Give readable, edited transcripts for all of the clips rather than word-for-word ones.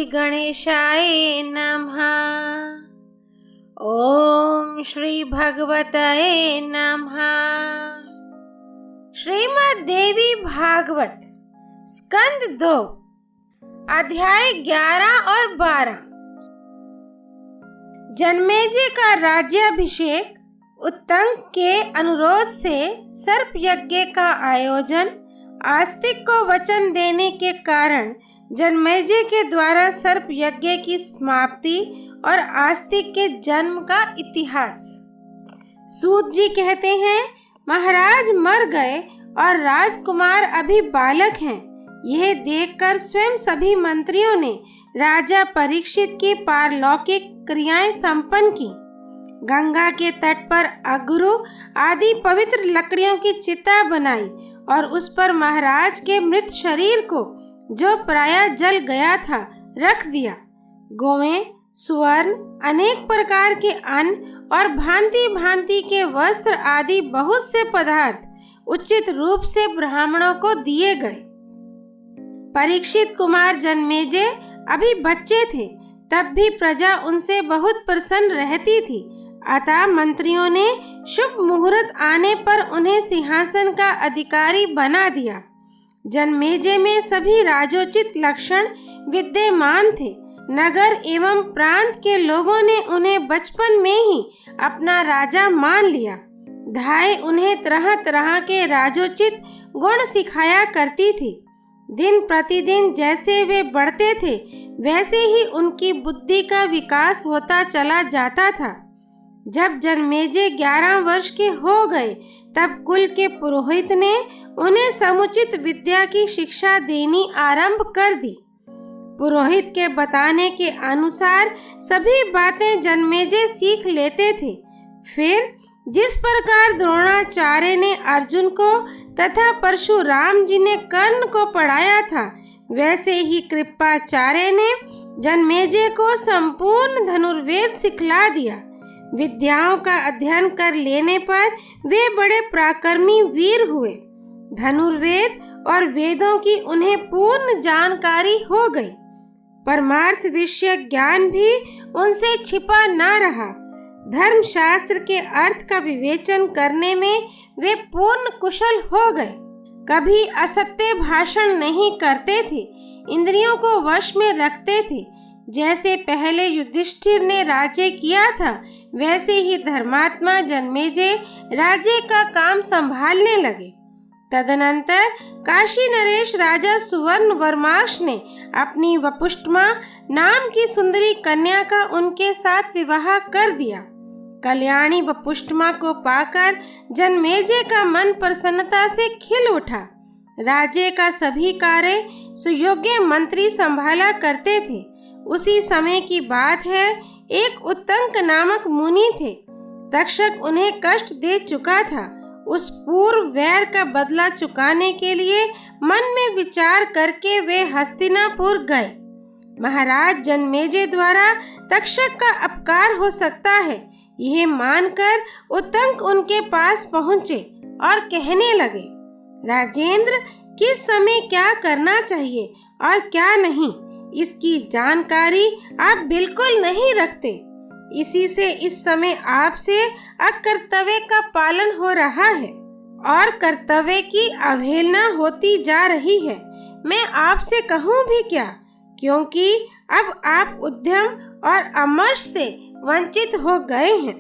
गणेशाय नमः। ओम श्री भगवतये नमः। श्रीमद् देवी भागवत स्कंद 2 अध्याय 11 और 12। जन्मेजय का राज्याभिषेक। उत्तंक के अनुरोध से सर्प यज्ञ का आयोजन। आस्तिक को वचन देने के कारण जन्मेजय के द्वारा सर्प यज्ञ की समाप्ति और आस्तिक के जन्म का इतिहास। सूत जी कहते हैं, महाराज मर गए और राजकुमार अभी बालक हैं। यह देखकर स्वयं सभी मंत्रियों ने राजा परीक्षित की पारलौकिक क्रियाएं संपन्न की। गंगा के तट पर अगरु आदि पवित्र लकड़ियों की चिता बनाई और उस पर महाराज के मृत शरीर को, जो प्रायः जल गया था, रख दिया। गोवें, स्वर्ण, अनेक प्रकार के अन्न और भांति भांति के वस्त्र आदि बहुत से पदार्थ उचित रूप से ब्राह्मणों को दिए गए। परीक्षित कुमार जन्मेजय अभी बच्चे थे, तब भी प्रजा उनसे बहुत प्रसन्न रहती थी। अतः मंत्रियों ने शुभ मुहूर्त आने पर उन्हें सिंहासन का अधिकारी बना दिया। जन्मेजय में सभी राजोचित लक्षण विद्यमान थे। नगर एवं प्रांत के लोगों ने उन्हें बचपन में ही अपना राजा मान लिया। धाय उन्हें तरह तरह के राजोचित गुण सिखाया करती थी। दिन प्रतिदिन जैसे वे बढ़ते थे, वैसे ही उनकी बुद्धि का विकास होता चला जाता था। जब जन्मेजय 11 वर्ष के हो गए, तब कुल के पुरोहित ने उन्हें समुचित विद्या की शिक्षा देनी आरंभ कर दी। पुरोहित के बताने के अनुसार सभी बातें जन्मेजय सीख लेते थे। फिर जिस प्रकार द्रोणाचार्य ने अर्जुन को तथा परशुराम जी ने कर्ण को पढ़ाया था, वैसे ही कृपाचार्य ने जन्मेजय को संपूर्ण धनुर्वेद सिखला दिया। विद्याओं का अध्ययन कर लेने पर वे बड़े पराक्रमी वीर हुए। धनुर्वेद और वेदों की उन्हें पूर्ण जानकारी हो गई। परमार्थ विषय ज्ञान भी उनसे छिपा न रहा। धर्मशास्त्र के अर्थ का विवेचन करने में वे पूर्ण कुशल हो गए। कभी असत्य भाषण नहीं करते थे, इंद्रियों को वश में रखते थे। जैसे पहले युधिष्ठिर ने राज्य किया था, वैसे ही धर्मात्मा जन्मेजय राज्य का काम संभालने लगे। तदनंतर काशी नरेश राजा सुवर्ण वर्माक्ष ने अपनी वपुष्टमा नाम की सुंदरी कन्या का उनके साथ विवाह कर दिया। कल्याणी वपुष्टमा को पाकर जन्मेजय का मन प्रसन्नता से खिल उठा। राज्य का सभी कार्य सुयोग्य मंत्री संभाला करते थे। उसी समय की बात है, एक उत्तंक नामक मुनि थे। तक्षक उन्हें कष्ट दे चुका था। उस पूर्व वैर का बदला चुकाने के लिए मन में विचार करके वे हस्तिनापुर गए। महाराज जन्मेजय द्वारा तक्षक का अपकार हो सकता है, यह मानकर उत्तंक उनके पास पहुँचे और कहने लगे, राजेंद्र, किस समय क्या करना चाहिए और क्या नहीं, इसकी जानकारी आप बिल्कुल नहीं रखते। इसी से इस समय आपसे अकर्तव्य का पालन हो रहा है और कर्तव्य की अवहेलना होती जा रही है। मैं आपसे कहूँ भी क्या, क्योंकि अब आप उद्यम और अमर्ष से वंचित हो गए हैं।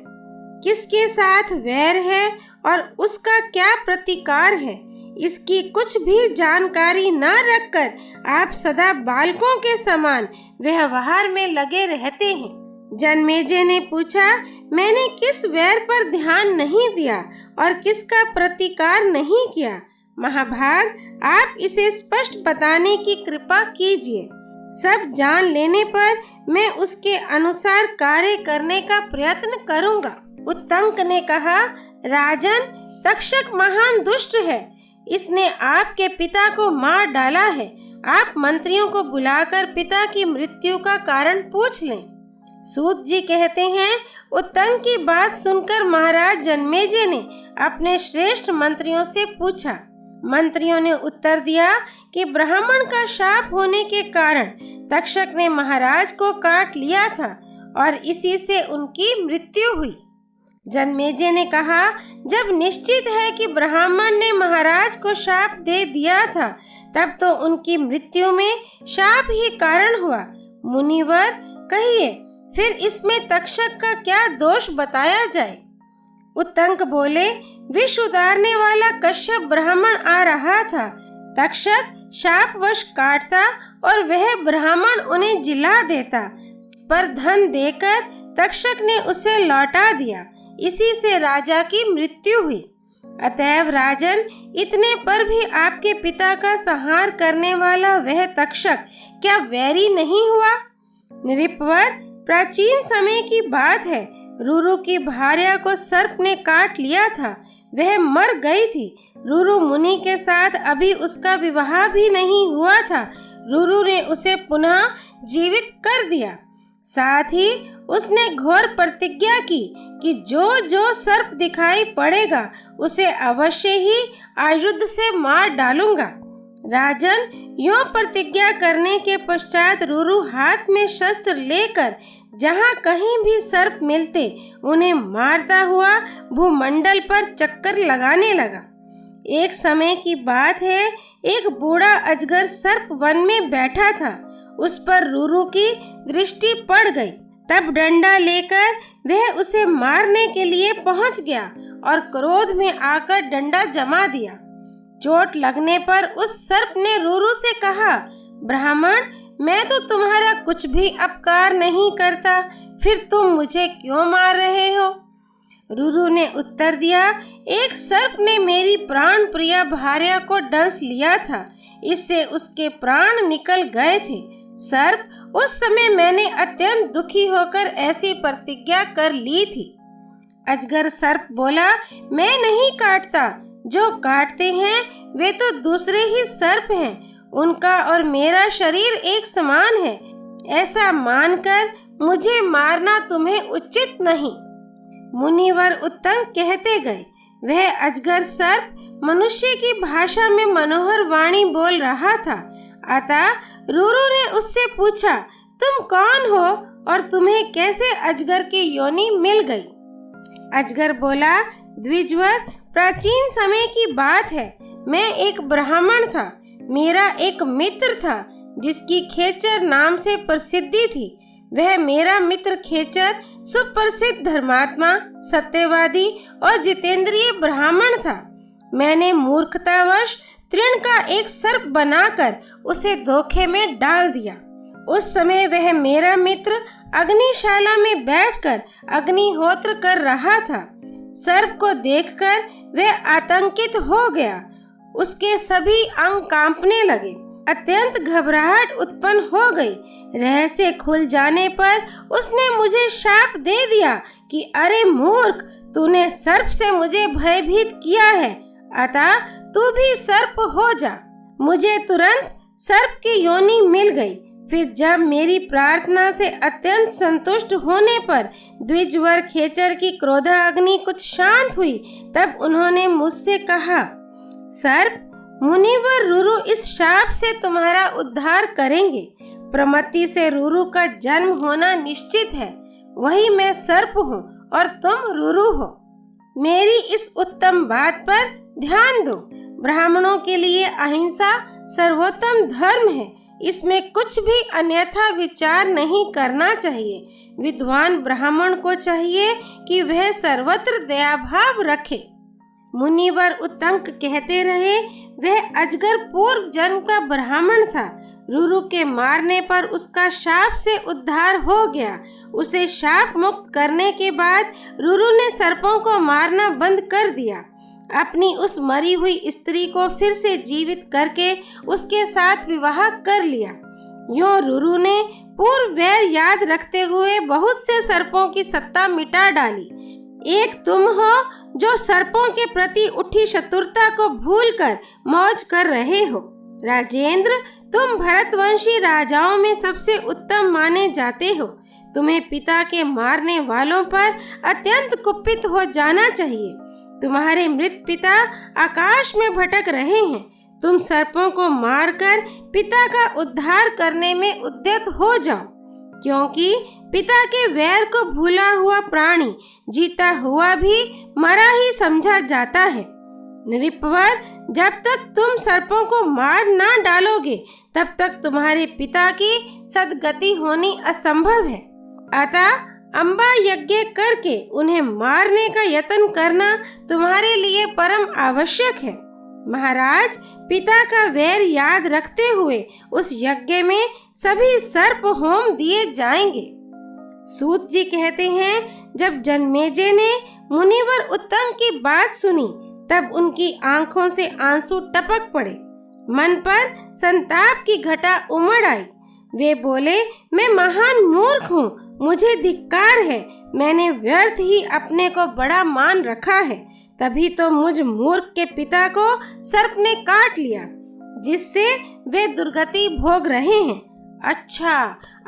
किसके साथ वैर है और उसका क्या प्रतिकार है, इसकी कुछ भी जानकारी न रखकर आप सदा बालकों के समान व्यवहार में लगे रहते हैं। जन्मेजय ने पूछा, मैंने किस वैर पर ध्यान नहीं दिया और किसका प्रतिकार नहीं किया? महाभाग, आप इसे स्पष्ट बताने की कृपा कीजिए। सब जान लेने पर मैं उसके अनुसार कार्य करने का प्रयत्न करूंगा। उत्तंक ने कहा, राजन, तक्षक महान दुष्ट है। इसने आपके पिता को मार डाला है। आप मंत्रियों को बुलाकर पिता की मृत्यु का कारण पूछ लें। सूत जी कहते हैं, उत्तंक की बात सुनकर महाराज जन्मेजय ने अपने श्रेष्ठ मंत्रियों से पूछा, मंत्रियों ने उत्तर दिया कि ब्राह्मण का शाप होने के कारण तक्षक ने महाराज को काट लिया था और इसी से उनकी मृत्यु हुई। जन्मेजय ने कहा, जब निश्चित है कि ब्राह्मण ने महाराज को शाप दे दिया था, तब तो उनकी मृत्यु में शाप ही कारण हुआ। मुनिवर, कहिए फिर इसमें तक्षक का क्या दोष बताया जाए? उत्तंक बोले, विष उतारने वाला कश्यप ब्राह्मण आ रहा था। तक्षक शापवश काटता और वह ब्राह्मण उन्हें जिला देता, पर धन देकर तक्षक ने उसे लौटा दिया। इसी से राजा की मृत्यु हुई। अतएव राजन, इतने पर भी आपके पिता का संहार करने वाला वह तक्षक क्या वैरी नहीं हुआ? नृपवर, प्राचीन समय की बात है। रुरु की भार्या को सर्प ने काट लिया था। वह मर गई थी। रुरु मुनि के साथ अभी उसका विवाह भी नहीं हुआ था। रुरु ने उसे पुनः जीवित कर दिया। साथ ही उसने घोर प्रतिज्ञा की कि जो जो सर्प दिखाई पड़ेगा उसे अवश्य ही आयुध से मार डालूंगा। राजन, यूं प्रतिज्ञा करने के पश्चात रुरु हाथ में शस्त्र लेकर जहाँ कहीं भी सर्प मिलते उन्हें मारता हुआ भूमंडल पर चक्कर लगाने लगा। एक समय की बात है, एक बूढ़ा अजगर सर्प वन में बैठा था। उस पर रुरु की दृष्टि पड़ गई। तब डंडा लेकर वह उसे मारने के लिए पहुंच गया और क्रोध में आकर डंडा जमा दिया। चोट लगने पर उस सर्प ने रुरु से कहा, ब्राह्मण, मैं तो तुम्हारा कुछ भी अपकार नहीं करता, फिर तुम मुझे क्यों मार रहे हो? रुरु ने उत्तर दिया, एक सर्प ने मेरी प्राण प्रिय भार्या को डंस लिया था, इससे उसके प्राण निकल गए थे। सर्प, उस समय मैंने अत्यंत दुखी होकर ऐसी प्रतिज्ञा कर ली थी। अजगर सर्प बोला, मैं नहीं काटता, जो काटते हैं वे तो दूसरे ही सर्प हैं। उनका और मेरा शरीर एक समान है। ऐसा मानकर मुझे मारना तुम्हें उचित नहीं। मुनिवर उत्तंक कहते गए। वह अजगर सर्प मनुष्य की भाषा में मनोहर वाणी बोल रहा था। अतः रुरु ने उससे पूछा, तुम कौन हो और तुम्हें कैसे अजगर की योनि मिल गई? अजगर बोला, द्विजवर, प्राचीन समय की बात है। मैं एक ब्राह्मण था। मेरा एक मित्र था जिसकी खेचर नाम से प्रसिद्धि थी। वह मेरा मित्र खेचर सुप्रसिद्ध धर्मात्मा, सत्यवादी और जितेंद्रिय ब्राह्मण था। मैंने मूर्खतावश तृण का एक सर्प बनाकर उसे धोखे में डाल दिया। उस समय वह मेरा मित्र अग्निशाला में बैठकर अग्निहोत्र कर रहा था। सर्प को देखकर वह आतंकित हो गया। उसके सभी अंग कांपने लगे। अत्यंत घबराहट उत्पन्न हो गई। रहस्य खुल जाने पर उसने मुझे शाप दे दिया कि अरे मूर्ख, तूने सर्प से मुझे भयभीत किया है, अतः तू भी सर्प हो जा। मुझे तुरंत सर्प की योनि मिल गई। फिर जब मेरी प्रार्थना से अत्यंत संतुष्ट होने पर द्विजवर खेचर की क्रोधाग्नि कुछ शांत हुई, तब उन्होंने मुझसे कहा, सर्प, मुनिवर रुरु इस शाप से तुम्हारा उद्धार करेंगे। प्रमति से रुरु का जन्म होना निश्चित है। वही मैं सर्प हूँ और तुम रुरु हो। मेरी इस उत्तम बात पर ध्यान दो। ब्राह्मणों के लिए अहिंसा सर्वोत्तम धर्म है। इसमें कुछ भी अन्यथा विचार नहीं करना चाहिए। विद्वान ब्राह्मण को चाहिए कि वह सर्वत्र दयाभाव रखे। मुनिवर उत्तंक कहते रहे, वह अजगर पूर्व जन्म का ब्राह्मण था। रुरु के मारने पर उसका शाप से उद्धार हो गया। उसे शाप मुक्त करने के बाद रुरु ने सर्पों को मारना बंद कर दिया। अपनी उस मरी हुई स्त्री को फिर से जीवित करके उसके साथ विवाह कर लिया। यूं रुरु ने पूर्व वैर याद रखते हुए बहुत से सर्पों की सत्ता मिटा डाली। एक तुम हो जो सर्पों के प्रति उठी शत्रुता को भूलकर मौज कर रहे हो। राजेंद्र, तुम भरतवंशी राजाओं में सबसे उत्तम माने जाते हो। तुम्हें पिता के मारने वालों पर अत्यंत कुपित हो जाना चाहिए। तुम्हारे मृत पिता आकाश में भटक रहे हैं। तुम सर्पों को मारकर पिता का उद्धार करने में उद्यत हो जाओ, क्योंकि पिता के वैर को भूला हुआ प्राणी जीता हुआ भी मरा ही समझा जाता है। नृपवर, जब तक तुम सर्पों को मार ना डालोगे तब तक तुम्हारे पिता की सद्गति होनी असंभव है। अतः अम्बा यज्ञ करके उन्हें मारने का यत्न करना तुम्हारे लिए परम आवश्यक है। महाराज, पिता का वैर याद रखते हुए उस यज्ञ में सभी सर्प होम दिए जाएंगे। सूत जी कहते हैं, जब जन्मेजय ने मुनिवर उत्तंग की बात सुनी तब उनकी आंखों से आंसू टपक पड़े। मन पर संताप की घटा उमड़ आई। वे बोले, मैं महान मूर्ख हूँ, मुझे धिक्कार है। मैंने व्यर्थ ही अपने को बड़ा मान रखा है, तभी तो मुझ मूर्ख के पिता को सर्प ने काट लिया, जिससे वे दुर्गति भोग रहे हैं। अच्छा,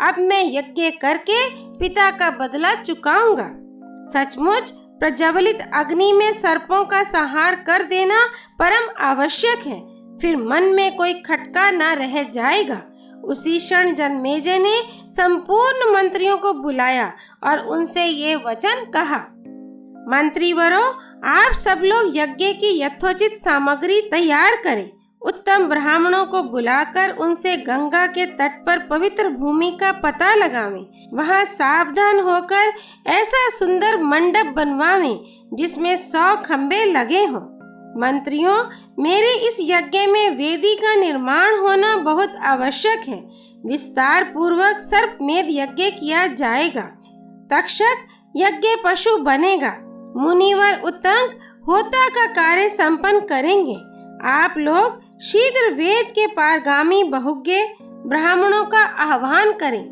अब मैं यज्ञ करके पिता का बदला चुकाऊंगा। सचमुच प्रज्वलित अग्नि में सर्पों का संहार कर देना परम आवश्यक है, फिर मन में कोई खटका न रह जाएगा। उसी क्षण जन्मेजय ने संपूर्ण मंत्रियों को बुलाया और उनसे ये वचन कहा, मंत्रीवरों, आप सब लोग यज्ञ की यथोचित सामग्री तैयार करें। उत्तम ब्राह्मणों को बुलाकर उनसे गंगा के तट पर पवित्र भूमि का पता लगावें। वहां सावधान होकर ऐसा सुंदर मंडप बनवावें जिसमें 100 खंबे लगे हों। मंत्रियों, मेरे इस यज्ञ में वेदी का निर्माण होना बहुत आवश्यक है। विस्तार पूर्वक सर्पमेध यज्ञ किया जाएगा। तक्षक यज्ञ पशु बनेगा। मुनिवर उत्तंग होता का कार्य संपन्न करेंगे। आप लोग शीघ्र वेद के पारगामी बहुज्ञ ब्राह्मणों का आह्वान करें।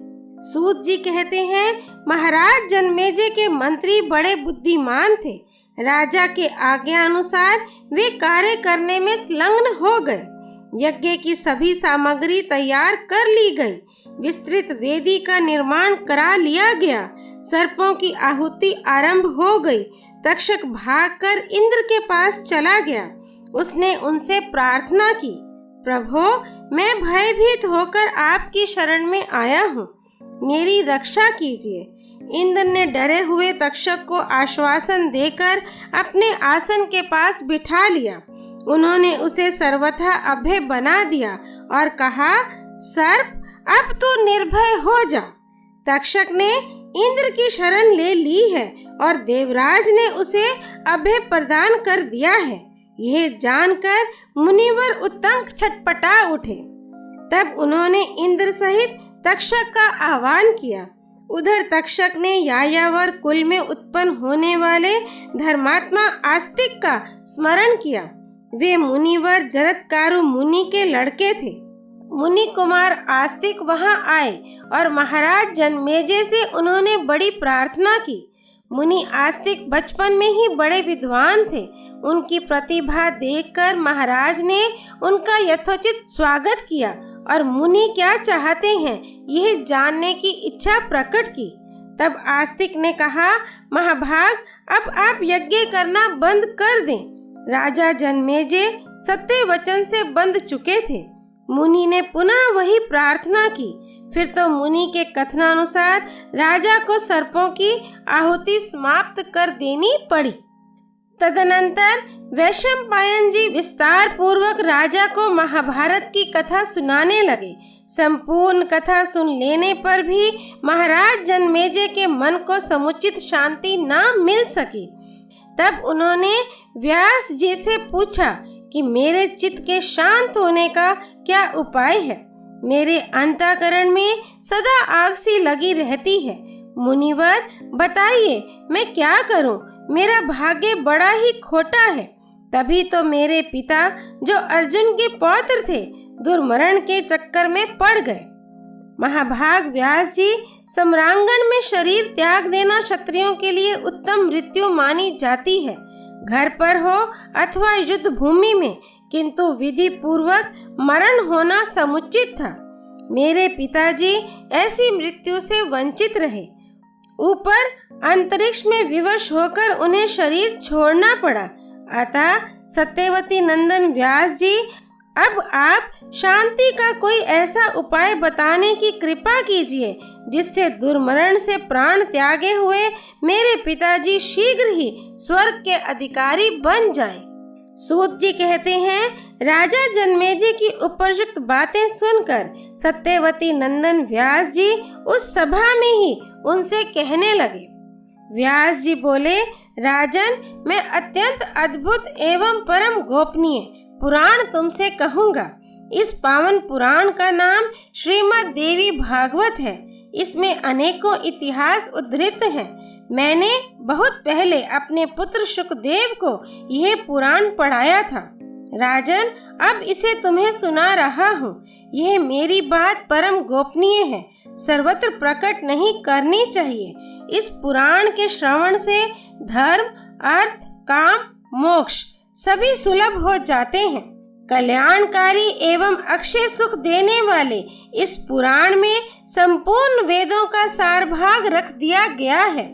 सूत जी कहते हैं, महाराज जन्मेजय के मंत्री बड़े बुद्धिमान थे। राजा के आज्ञा अनुसार वे कार्य करने में संलग्न हो गए। यज्ञ की सभी सामग्री तैयार कर ली गई। विस्तृत वेदी का निर्माण करा लिया गया। सर्पों की आहुति आरंभ हो गई। तक्षक भागकर इंद्र के पास चला गया। उसने उनसे प्रार्थना की, प्रभो, मैं भयभीत होकर आपकी शरण में आया हूँ, मेरी रक्षा कीजिए। इंद्र ने डरे हुए तक्षक को आश्वासन देकर अपने आसन के पास बिठा लिया। उन्होंने उसे सर्वथा अभय बना दिया और कहा, सर्प, अब तू निर्भय हो जा। तक्षक ने इंद्र की शरण ले ली है और देवराज ने उसे अभय प्रदान कर दिया है। यह जानकर मुनिवर उत्तंग छटपटा उठे। तब उन्होंने इंद्र सहित तक्षक का आह्वान किया। उधर तक्षक ने यायावर कुल में उत्पन्न होने वाले धर्मात्मा आस्तिक का स्मरण किया। वे मुनिवर जरत्कारु मुनि के लड़के थे। मुनि कुमार आस्तिक वहां आए और महाराज जन्मेजय से उन्होंने बड़ी प्रार्थना की। मुनि आस्तिक बचपन में ही बड़े विद्वान थे। उनकी प्रतिभा देखकर महाराज ने उनका यथोचित स्वागत किया और मुनि क्या चाहते हैं यह जानने की इच्छा प्रकट की। तब आस्तिक ने कहा, महाभाग, अब आप यज्ञ करना बंद कर दें। राजा जन्मेजय सत्य वचन से बंध चुके थे। मुनि ने पुनः वही प्रार्थना की। फिर तो मुनि के कथनानुसार राजा को सर्पों की आहुति समाप्त कर देनी पड़ी। तदनंतर वैशंपायन जी विस्तार पूर्वक राजा को महाभारत की कथा सुनाने लगे। संपूर्ण कथा सुन लेने पर भी महाराज जन्मेजय के मन को समुचित शांति न मिल सकी। तब उन्होंने व्यास जी से पूछा कि मेरे चित्त के शांत होने का क्या उपाय है। मेरे अंतःकरण में सदा आग सी लगी रहती है। मुनिवर, बताइए मैं क्या करूं? मेरा भाग्य बड़ा ही खोटा है। तभी तो मेरे पिता, जो अर्जुन के पौत्र थे, दुर्मरण के चक्कर में पड़ गए। महाभाग व्यास जी, सम्रांगण में शरीर त्याग देना क्षत्रियों के लिए उत्तम मृत्यु मानी जाती है, घर पर हो अथवा युद्ध भूमि में, किंतु विधि पूर्वक मरण होना समुचित था। मेरे पिताजी ऐसी मृत्यु से वंचित रहे। ऊपर अंतरिक्ष में विवश होकर उन्हें शरीर छोड़ना पड़ा। अतः सत्यवती नंदन व्यास जी, अब आप शांति का कोई ऐसा उपाय बताने की कृपा कीजिए जिससे दुर्मरण से प्राण त्यागे हुए मेरे पिताजी शीघ्र ही स्वर्ग के अधिकारी बन जाएं। सूत जी कहते हैं, राजा जन्मेजय की उपयुक्त बातें सुनकर सत्यवती नंदन व्यास जी उस सभा में ही उनसे कहने लगे। व्यास जी बोले, राजन, मैं अत्यंत अद्भुत एवं परम गोपनीय पुराण तुमसे कहूँगा। इस पावन पुराण का नाम श्रीमद् देवी भागवत है। इसमें अनेकों इतिहास उद्धृत हैं। मैंने बहुत पहले अपने पुत्र शुकदेव को यह पुराण पढ़ाया था। राजन, अब इसे तुम्हें सुना रहा हूँ। यह मेरी बात परम गोपनीय है, सर्वत्र प्रकट नहीं करनी चाहिए। इस पुराण के श्रवण से धर्म, अर्थ, काम, मोक्ष सभी सुलभ हो जाते हैं। कल्याणकारी एवं अक्षय सुख देने वाले इस पुराण में संपूर्ण वेदों का सार भाग रख दिया गया है।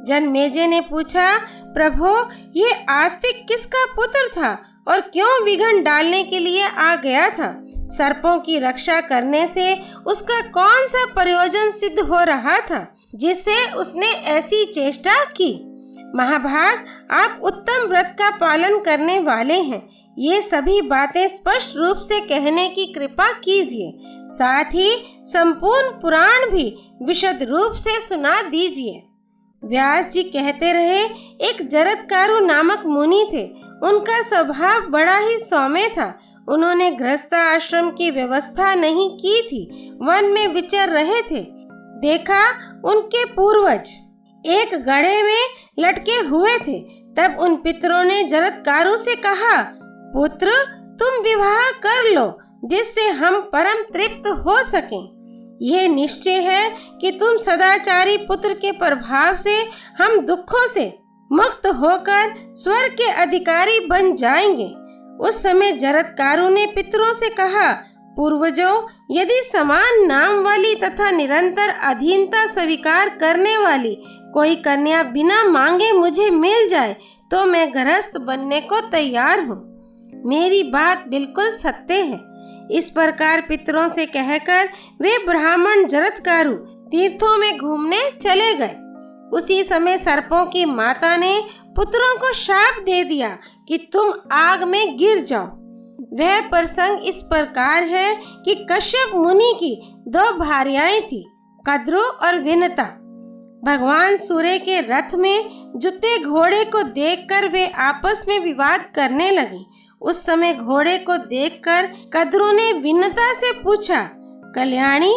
जन्मेजय ने पूछा, प्रभो, ये आस्तिक किसका पुत्र था और क्यों विघ्न डालने के लिए आ गया था? सर्पों की रक्षा करने से उसका कौन सा प्रयोजन सिद्ध हो रहा था जिससे उसने ऐसी चेष्टा की? महाभाग, आप उत्तम व्रत का पालन करने वाले हैं। ये सभी बातें स्पष्ट रूप से कहने की कृपा कीजिए। साथ ही संपूर्ण पुराण भी विशद रूप से सुना दीजिए। व्यास जी कहते रहे, एक जरत्कारु नामक मुनि थे। उनका स्वभाव बड़ा ही सौम्य था। उन्होंने गृहस्थ आश्रम की व्यवस्था नहीं की थी, वन में विचर रहे थे। देखा, उनके पूर्वज एक गड्ढे में लटके हुए थे। तब उन पितरों ने जरत्कारु से कहा, पुत्र, तुम विवाह कर लो जिससे हम परम तृप्त हो सकें। यह निश्चय है कि तुम सदाचारी पुत्र के प्रभाव से हम दुखों से मुक्त होकर स्वर्ग के अधिकारी बन जाएंगे। उस समय जरत्कारु ने पितरों से कहा, पूर्वजों, यदि समान नाम वाली तथा निरंतर अधीनता स्वीकार करने वाली कोई कन्या बिना मांगे मुझे मिल जाए तो मैं गृहस्थ बनने को तैयार हूँ। मेरी बात बिल्कुल सत्य है। इस प्रकार पितरों से कहकर वे ब्राह्मण जरत्कारु तीर्थों में घूमने चले गए। उसी समय सर्पों की माता ने पुत्रों को शाप दे दिया कि तुम आग में गिर जाओ। वह प्रसंग इस प्रकार है कि कश्यप मुनि की दो भार्याएं थी, कद्रु और विनता। भगवान सूर्य के रथ में जुते घोड़े को देखकर वे आपस में विवाद करने लगी। उस समय घोड़े को देखकर कद्रु ने विनता से पूछा, कल्याणी,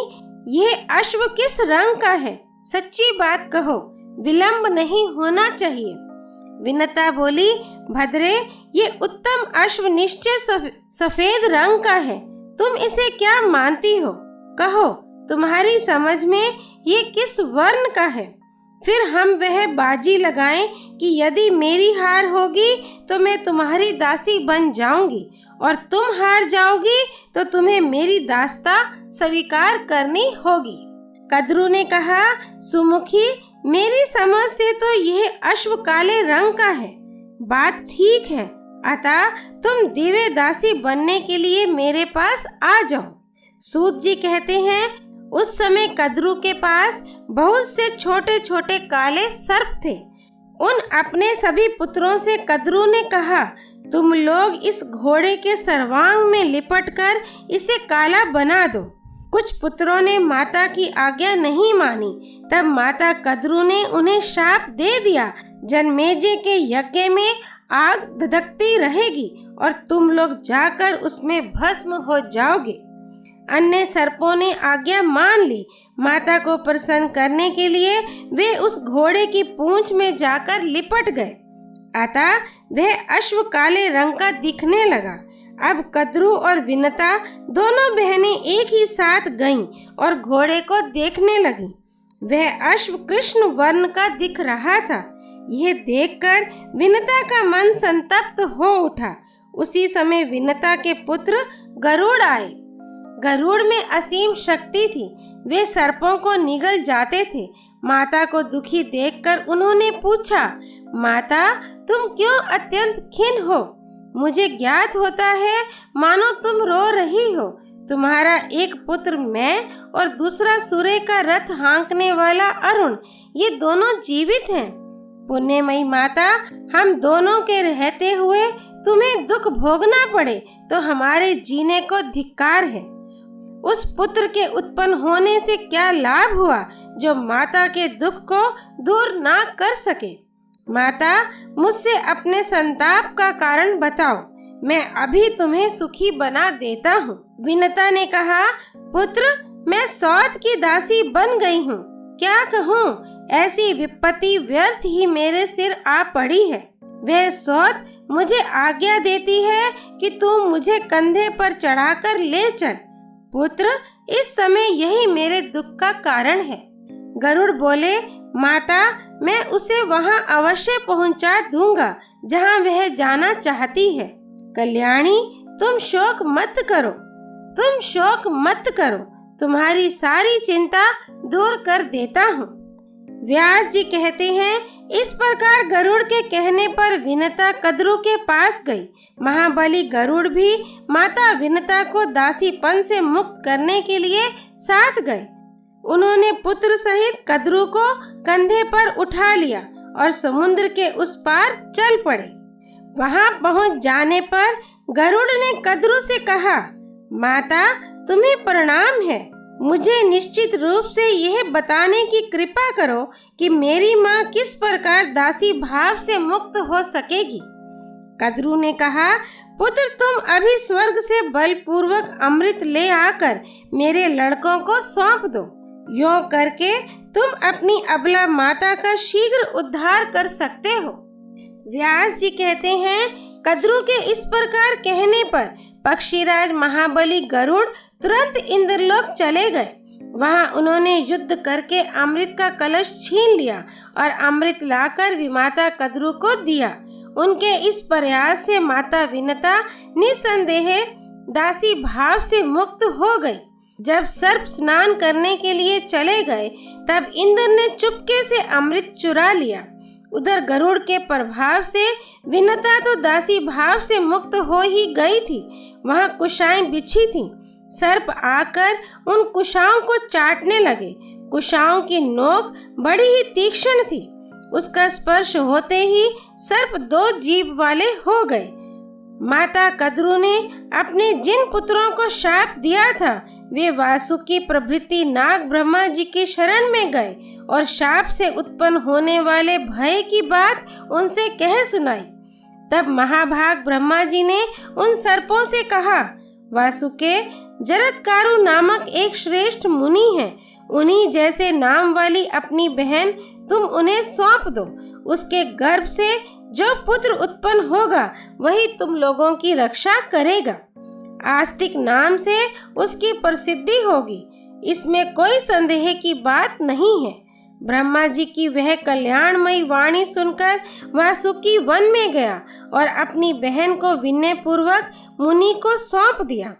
यह अश्व किस रंग का है? सच्ची बात कहो, विलंब नहीं होना चाहिए। विनता बोली, भद्रे, ये उत्तम अश्व निश्चय सफेद रंग का है। तुम इसे क्या मानती हो? कहो, तुम्हारी समझ में ये किस वर्ण का है? फिर हम वह बाजी लगाएं कि यदि मेरी हार होगी तो मैं तुम्हारी दासी बन जाऊंगी और तुम हार जाओगी तो तुम्हें मेरी दास्ता स्वीकार करनी होगी। कद्रु ने कहा, सुमुखी, मेरी समझ से तो यह अश्व काले रंग का है। बात ठीक है, अतः तुम दिव्य दासी बनने के लिए मेरे पास आ जाओ। सूत जी कहते हैं, उस समय कद्रु के पास बहुत से छोटे छोटे काले सर्प थे। उन अपने सभी पुत्रों से कद्रु ने कहा, तुम लोग इस घोड़े के सर्वांग में लिपटकर इसे काला बना दो। कुछ पुत्रों ने माता की आज्ञा नहीं मानी। तब माता कद्रु ने उन्हें शाप दे दिया, जन्मेजय के यज्ञ में आग धधकती रहेगी और तुम लोग जाकर उसमें भस्म हो जाओगे। अन्य सर्पों ने आज्ञा मान ली। माता को प्रसन्न करने के लिए वे उस घोड़े की पूंछ में जाकर लिपट गए। अतः वह अश्व काले रंग का दिखने लगा। अब कद्रु और विनता दोनों बहनें एक ही साथ गईं और घोड़े को देखने लगीं। वह अश्व कृष्ण वर्ण का दिख रहा था। यह देखकर विनता का मन संतप्त हो उठा। उसी समय विनता के पुत्र गरुड़ आए। गरुड़ में असीम शक्ति थी। वे सर्पों को निगल जाते थे। माता को दुखी देखकर उन्होंने पूछा, माता, तुम क्यों अत्यंत खिन्न हो? मुझे ज्ञात होता है मानो तुम रो रही हो। तुम्हारा एक पुत्र मैं और दूसरा सूर्य का रथ हाँकने वाला अरुण, ये दोनों जीवित हैं। पुण्यमयी माता, हम दोनों के रहते हुए तुम्हें दुख भोगना पड़े तो हमारे जीने को धिक्कार है। उस पुत्र के उत्पन्न होने से क्या लाभ हुआ जो माता के दुख को दूर ना कर सके? माता, मुझसे अपने संताप का कारण बताओ, मैं अभी तुम्हें सुखी बना देता हूँ। विनता ने कहा, पुत्र, मैं सौत की दासी बन गई हूँ। क्या कहूँ, ऐसी विपत्ति व्यर्थ ही मेरे सिर आ पड़ी है। वह सौत मुझे आज्ञा देती है कि तू मुझे कंधे पर चढ़ाकर ले चल। पुत्र, इस समय यही मेरे दुख का कारण है। गरुड़ बोले, माता, मैं उसे वहां अवश्य पहुंचा दूंगा जहां वह जाना चाहती है। कल्याणी, तुम शोक मत करो, तुम शोक मत करो, तुम्हारी सारी चिंता दूर कर देता हूँ। व्यास जी कहते हैं, इस प्रकार गरुड़ के कहने पर विनता कद्रु के पास गई। महाबली गरुड़ भी माता विनता को दासीपन से मुक्त करने के लिए साथ गए। उन्होंने पुत्र सहित कद्रु को कंधे पर उठा लिया और समुद्र के उस पार चल पड़े। वहां पहुंच जाने पर गरुड़ ने कद्रु से कहा, माता, तुम्हें प्रणाम है। मुझे निश्चित रूप से यह बताने की कृपा करो कि मेरी माँ किस प्रकार दासी भाव से मुक्त हो सकेगी। कद्रु ने कहा, पुत्र, तुम अभी स्वर्ग से बलपूर्वक अमृत ले आकर मेरे लड़कों को सौंप दो। यों करके तुम अपनी अबला माता का शीघ्र उद्धार कर सकते हो। व्यास जी कहते हैं, कद्रु के इस प्रकार कहने पर पक्षीराज महाबली गरुड़ तुरंत इंद्रलोक चले गए। वहां उन्होंने युद्ध करके अमृत का कलश छीन लिया और अमृत लाकर विमाता कद्रु को दिया। उनके इस प्रयास से माता विनता निसंदेह दासी भाव से मुक्त हो गई। जब सर्प स्नान करने के लिए चले गए तब इंद्र ने चुपके से अमृत चुरा लिया। उधर गरुड़ के प्रभाव से विनता तो दासी भाव से मुक्त हो ही गई थी। वहां कुशाएं बिछी थीं। सर्प आकर उन कुशाओं को चाटने लगे। कुशाओं की नोक बड़ी ही तीक्ष्ण थी। उसका स्पर्श होते ही सर्प 2 जीभ वाले हो गए। माता कद्रु ने अपने जिन पुत्रों को शाप दिया था वे वासुकी प्रभृति नाग ब्रह्मा जी की शरण में गए और शाप से उत्पन्न होने वाले भय की बात उनसे कह सुनाई। तब महाभाग ब्रह्मा जी ने उन सर्पों से कहा, वासुके, जरत्कारु नामक एक श्रेष्ठ मुनि है। उन्हीं जैसे नाम वाली अपनी बहन तुम उन्हें सौंप दो। उसके गर्भ से जो पुत्र उत्पन्न होगा वही तुम लोगों की रक्षा करेगा। आस्तिक नाम से उसकी प्रसिद्धि होगी, इसमें कोई संदेह की बात नहीं है। ब्रह्मा जी की वह कल्याणमयी वाणी सुनकर वासुकी वन में गया और अपनी बहन को विनय पूर्वक मुनि को सौंप दिया।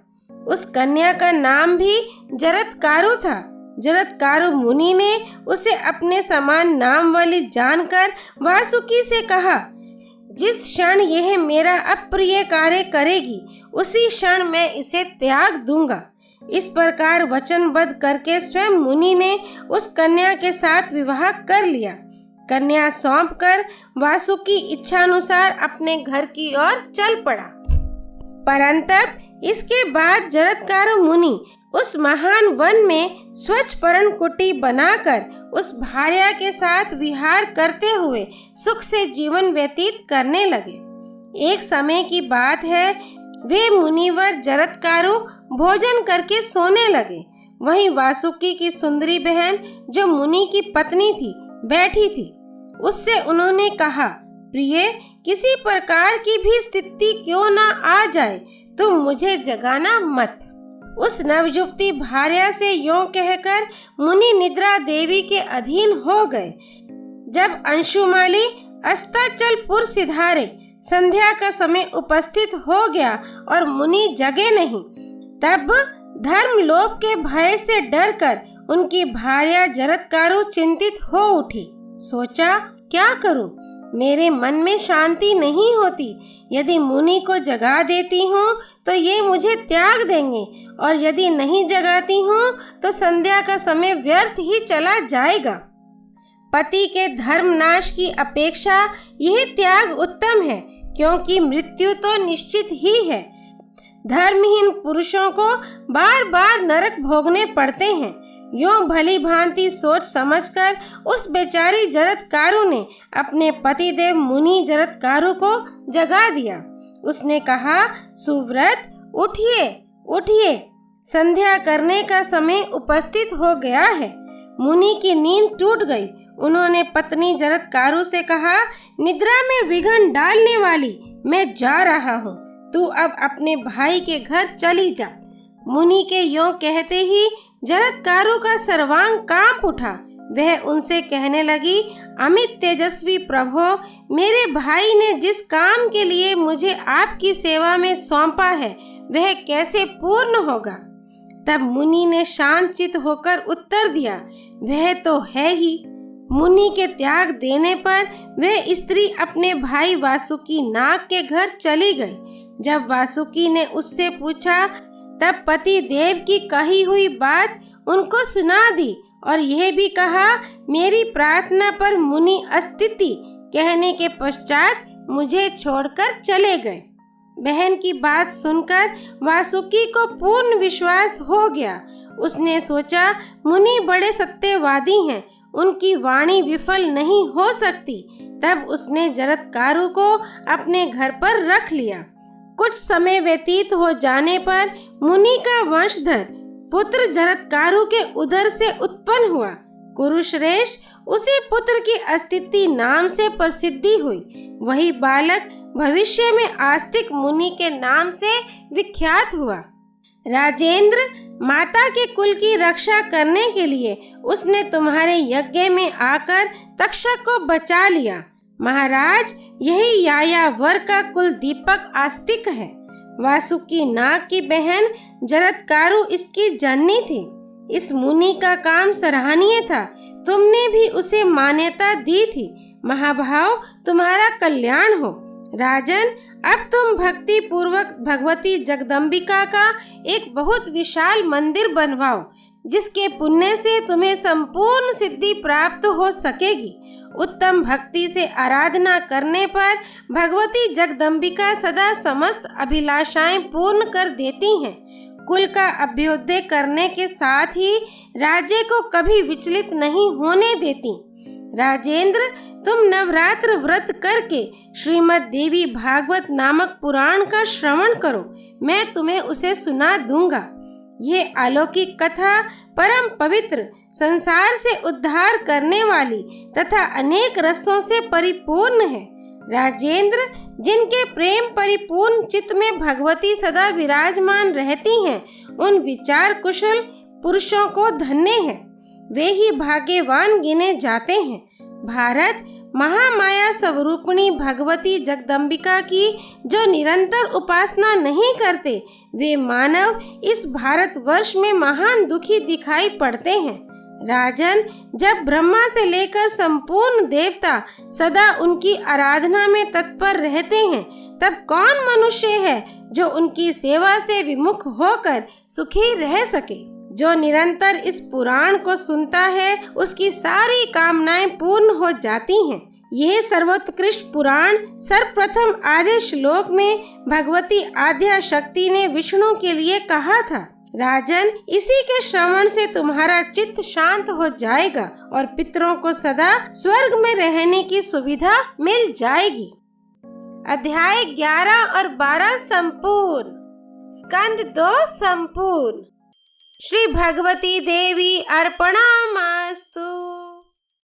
उस कन्या का नाम भी जरत्कारु था। जरत्कारु मुनि ने उसे अपने समान नाम वाली जानकर वासुकी से कहा, जिस क्षण यह मेरा अप्रिय कार्य करेगी उसी क्षण मैं इसे त्याग दूंगा। इस प्रकार वचनबद्ध करके स्वयं मुनि ने उस कन्या के साथ विवाह कर लिया। कन्या सौंपकर वासुकी इच्छानुसार अपने घर की ओर चल पड़ा। परंतप इसके बाद जरत्कारु मुनि उस महान वन में स्वच्छ पर्ण कुटी बनाकर उस भार्या के साथ विहार करते हुए सुख से जीवन व्यतीत करने लगे। एक समय की बात है, वे मुनिवर जरत्कारु भोजन करके सोने लगे। वहीं वासुकी की सुंदरी बहन जो मुनि की पत्नी थी बैठी थी। उससे उन्होंने कहा, प्रिय, किसी प्रकार की भी स्थिति क्यों ना आ जाए तुम मुझे जगाना मत। उस नवयुवती भार्या से यों कहकर मुनि निद्रा देवी के अधीन हो गए। जब अंशुमाली अस्ताचलपुर सिधारे संध्या का समय उपस्थित हो गया और मुनि जगे नहीं, तब धर्म लोभ के भय से डरकर उनकी भार्या जरत्कारु चिंतित हो उठी। सोचा, क्या करूं? मेरे मन में शांति नहीं होती। यदि मुनि को जगा देती हूँ तो ये मुझे त्याग देंगे, और यदि नहीं जगाती हूँ तो संध्या का समय व्यर्थ ही चला जाएगा। पति के धर्मनाश की अपेक्षा यह त्याग उत्तम है, क्योंकि मृत्यु तो निश्चित ही है। धर्महीन पुरुषों को बार बार नरक भोगने पड़ते हैं। यूं भली भांति सोच समझकर उस बेचारी जरत्कारु ने अपने पतिदेव मुनि जरत्कारु को जगा दिया। उसने कहा, सुव्रत उठिए उठिए, संध्या करने का समय उपस्थित हो गया है। मुनि की नींद टूट गई। उन्होंने पत्नी जरत्कारु से कहा, निद्रा में विघ्न डालने वाली, मैं जा रहा हूँ, तू अब अपने भाई के घर चली जा। मुनि के यों कहते ही जरत्कारु का सर्वांग कांप उठा। वह उनसे कहने लगी, अमित तेजस्वी प्रभो, मेरे भाई ने जिस काम के लिए मुझे आपकी सेवा में सौंपा है वह कैसे पूर्ण होगा? तब मुनि ने शांत चित होकर उत्तर दिया, वह तो है ही। मुनि के त्याग देने पर वह स्त्री अपने भाई वासुकी नाग के घर चली गई। जब वासुकी ने उससे पूछा, तब पति देव की कही हुई बात उनको सुना दी और यह भी कहा, मेरी प्रार्थना पर मुनि अस्तिति कहने के पश्चात मुझे छोड़कर चले गए। बहन की बात सुनकर वासुकी को पूर्ण विश्वास हो गया। उसने सोचा, मुनि बड़े सत्यवादी हैं, उनकी वाणी विफल नहीं हो सकती। तब उसने जरत्कारु को अपने घर पर रख लिया। कुछ समय व्यतीत हो जाने पर मुनि का वंशधर पुत्र जरत्कारु के उदर से उत्पन्न हुआ। कुरुश्रेष्ठ उसी पुत्र की अस्तिति नाम से प्रसिद्धि हुई। वही बालक भविष्य में आस्तिक मुनि के नाम से विख्यात हुआ। राजेंद्र, माता के कुल की रक्षा करने के लिए उसने तुम्हारे यज्ञ में आकर तक्षक को बचा लिया। महाराज, यही यायावर का कुल दीपक आस्तिक है। वासुकी नाग की बहन जरत्कारु इसकी जननी थी। इस मुनि का काम सराहनीय था, तुमने भी उसे मान्यता दी थी। महाभाव, तुम्हारा कल्याण हो। राजन, अब तुम भक्ति पूर्वक भगवती जगदम्बिका का एक बहुत विशाल मंदिर बनवाओ, जिसके पुण्य से तुम्हें संपूर्ण सिद्धि प्राप्त हो सकेगी। उत्तम भक्ति से आराधना करने पर भगवती जगदम्बिका सदा समस्त अभिलाषाएं पूर्ण कर देती हैं। कुल का अभ्युदय करने के साथ ही राज्य को कभी विचलित नहीं होने देती। राजेंद्र, तुम नवरात्र व्रत करके श्रीमद् देवी भागवत नामक पुराण का श्रवण करो, मैं तुम्हें उसे सुना दूंगा। ये अलौकिक कथा परम पवित्र, संसार से उद्धार करने वाली तथा अनेक रसों से परिपूर्ण है। राजेंद्र, जिनके प्रेम परिपूर्ण चित्त में भगवती सदा विराजमान रहती हैं, उन विचार कुशल पुरुषों को धन्य है। वे ही भाग्यवान गिने जाते हैं। भारत, महामाया स्वरूपिणी भगवती जगदम्बिका की जो निरंतर उपासना नहीं करते, वे मानव इस भारतवर्ष में महान दुखी दिखाई पड़ते हैं। राजन, जब ब्रह्मा से लेकर संपूर्ण देवता सदा उनकी आराधना में तत्पर रहते हैं, तब कौन मनुष्य है जो उनकी सेवा से विमुख होकर सुखी रह सके? जो निरंतर इस पुराण को सुनता है, उसकी सारी कामनाएं पूर्ण हो जाती हैं। यह सर्वोत्कृष्ट पुराण सर्वप्रथम आद्य श्लोक में भगवती आद्या शक्ति ने विष्णु के लिए कहा था। राजन, इसी के श्रवण से तुम्हारा चित्त शांत हो जाएगा और पितरों को सदा स्वर्ग में रहने की सुविधा मिल जाएगी। अध्याय 11 और 12 संपूर्ण। स्कंद 2 संपूर्ण। श्री भगवती देवी अर्पणमस्तु।